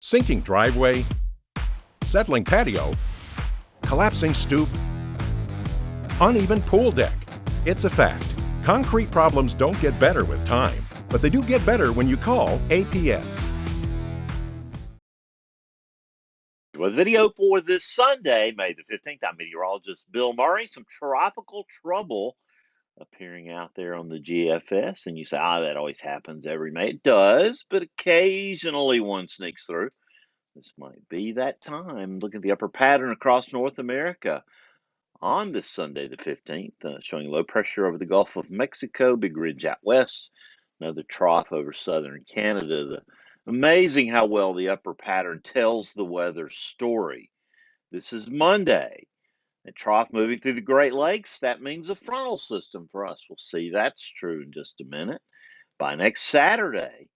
Sinking driveway, settling patio, collapsing stoop, uneven pool deck. It's a fact. Concrete problems don't get better with time, but they do get better when you call APS. With video for this Sunday, May the 15th, I'm meteorologist Bill Murray. Some tropical trouble appearing out there on the GFS. And you say, that always happens every May. It does, but occasionally one sneaks through. This might be that time. Look at the upper pattern across North America on this Sunday, the 15th, showing low pressure over the Gulf of Mexico, big ridge out west, another trough over southern Canada. Amazing how well the upper pattern tells the weather story. This is Monday. A trough moving through the Great Lakes, that means a frontal system for us. We'll see that's true in just a minute. By next Saturday,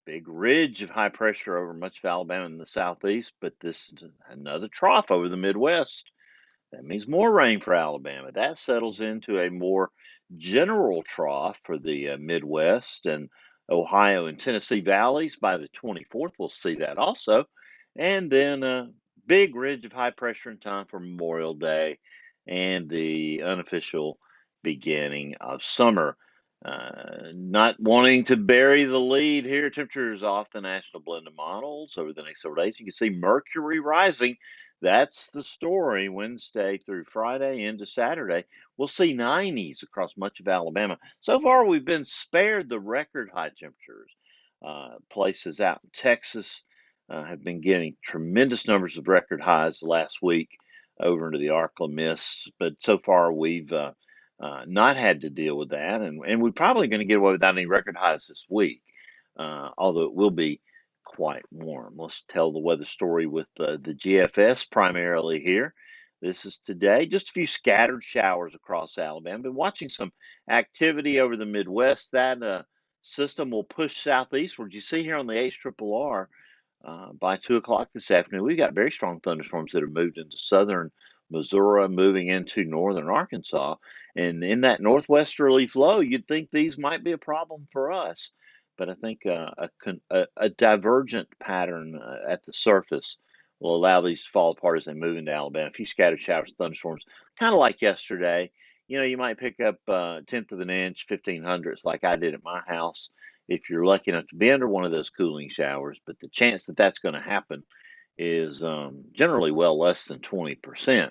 big ridge of high pressure over much of Alabama in the southeast, but this is another trough over the Midwest. That means more rain for Alabama. That settles into a more general trough for the Midwest and Ohio and Tennessee valleys. By the 24th, we'll see that also. And then a big ridge of high pressure in time for Memorial Day and the unofficial beginning of summer. Not wanting to bury the lead here, temperatures off the national blend of models over the next several days. You can see Mercury rising. That's the story Wednesday through Friday into Saturday. We'll see 90s across much of Alabama. So far, we've been spared the record high temperatures. Places out in Texas have been getting tremendous numbers of record highs last week over into the Arkla Mists. But so far, we've not had to deal with that. And we're probably going to get away without any record highs this week, although it will be quite warm. Let's tell the weather story with the GFS primarily here. This is today. Just a few scattered showers across Alabama. Been watching some activity over the Midwest. That system will push southeastward. You see here on the HRRR by 2 o'clock this afternoon, we've got very strong thunderstorms that have moved into southern Missouri, moving into northern Arkansas. And in that northwesterly flow, you'd think these might be a problem for us. But I think a divergent pattern at the surface will allow these to fall apart as they move into Alabama. A few scattered showers and thunderstorms, kind of like yesterday. You know, you might pick up a tenth of an inch, 1500ths, like I did at my house, if you're lucky enough to be under one of those cooling showers. But the chance that that's going to happen is generally well less than 20%.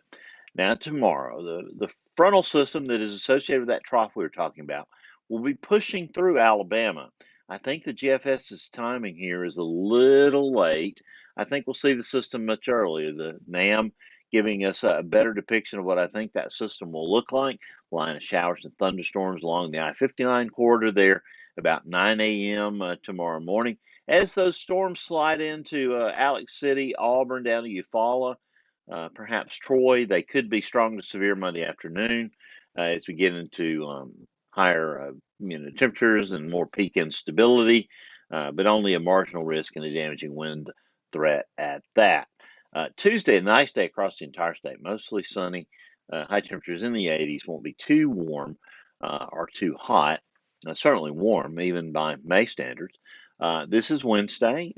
Now, tomorrow, the frontal system that is associated with that trough we were talking about will be pushing through Alabama. I think the GFS's timing here is a little late. I think we'll see the system much earlier. The NAM giving us a better depiction of what I think that system will look like. Line of showers and thunderstorms along the I-59 corridor there about 9 a.m. Tomorrow morning. As those storms slide into Alex City, Auburn, down to Eufaula, perhaps Troy, they could be strong to severe Monday afternoon as we get into higher temperatures and more peak instability, but only a marginal risk and a damaging wind threat at that. Tuesday, a nice day across the entire state, mostly sunny. High temperatures in the 80s, won't be too warm or too hot. Certainly warm, even by May standards. This is Wednesday,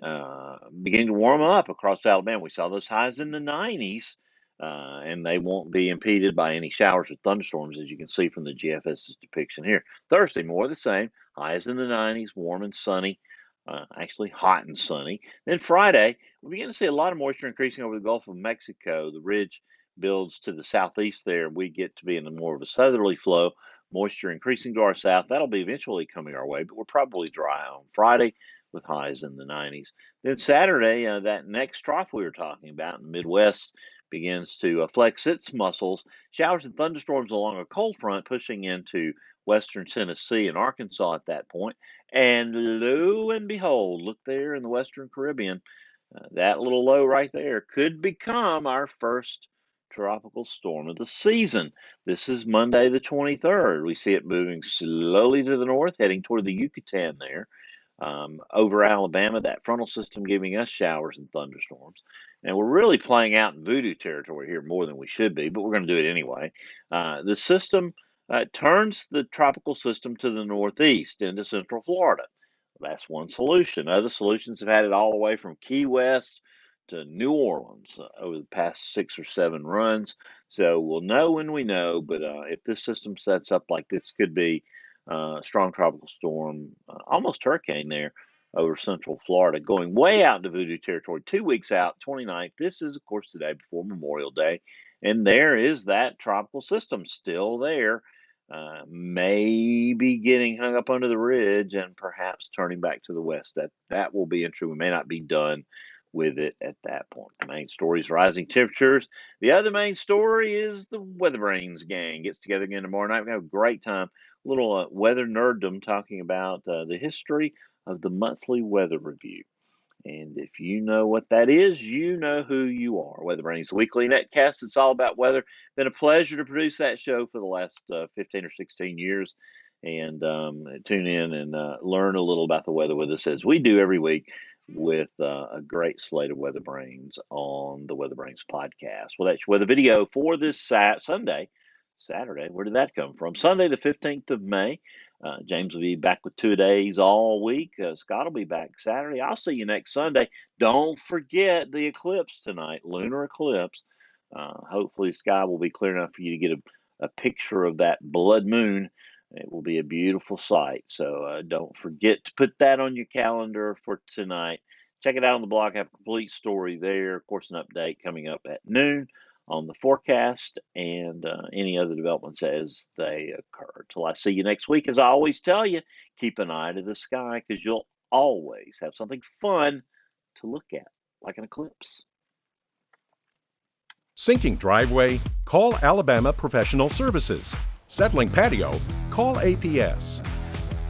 beginning to warm up across Alabama. We saw those highs in the 90s, and they won't be impeded by any showers or thunderstorms, as you can see from the GFS's depiction here. Thursday, more of the same, highs in the 90s, warm and sunny, actually hot and sunny. Then Friday, we begin to see a lot of moisture increasing over the Gulf of Mexico. The ridge builds to the southeast there. We get to be in more of a southerly flow. Moisture increasing to our south. That'll be eventually coming our way, but we're probably dry on Friday with highs in the 90s. Then Saturday, that next trough we were talking about in the Midwest begins to flex its muscles. Showers and thunderstorms along a cold front pushing into western Tennessee and Arkansas at that point. And lo and behold, look there in the western Caribbean, that little low right there could become our first tropical storm of the season. This is Monday the 23rd. We see it moving slowly to the north, heading toward the Yucatan there. Over Alabama, that frontal system giving us showers and thunderstorms. And we're really playing out in voodoo territory here more than we should be, but we're going to do it anyway. The system turns the tropical system to the northeast into central Florida. That's one solution. Other solutions have had it all the way from Key West to New Orleans over the past 6 or 7 runs. So we'll know when we know. But if this system sets up like this, could be a strong tropical storm, almost hurricane there over central Florida, going way out into voodoo territory, 2 weeks out, 29th. This is, of course, the day before Memorial Day. And there is that tropical system still there, maybe getting hung up under the ridge and perhaps turning back to the west. That will be interesting. We may not be done with it at that point. The main story is rising temperatures. The other main story is the Weather Brains gang gets together again tomorrow night. We're going to have a great time. A little weather nerddom talking about the history of the monthly weather review. And if you know what that is, you know who you are. Weather Brains Weekly Netcast. It's all about weather. Been a pleasure to produce that show for the last 15 or 16 years. And tune in and learn a little about the weather with us as we do every week with a great slate of Weather Brains on the Weather Brains podcast. Well, that's your weather video for this Saturday. Where did that come from? Sunday, the 15th of May. James will be back with 2 days all week. Scott will be back Saturday. I'll see you next Sunday. Don't forget the eclipse tonight, lunar eclipse. Hopefully, the sky will be clear enough for you to get a picture of that blood moon. It will be a beautiful sight. So don't forget to put that on your calendar for tonight. Check it out on the blog. I have a complete story there. Of course, an update coming up at noon on the forecast and any other developments as they occur. Till I see you next week, as I always tell you, keep an eye to the sky because you'll always have something fun to look at, like an eclipse. Sinking driveway? Call Alabama Professional Services. Settling patio? Call APS.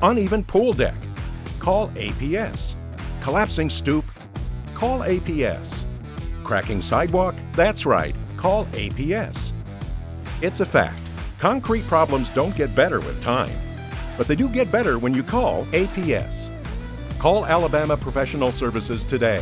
Uneven pool deck? Call APS. Collapsing stoop? Call APS. Cracking sidewalk? That's right. Call APS. It's a fact. Concrete problems don't get better with time, but they do get better when you call APS. Call Alabama Professional Services today.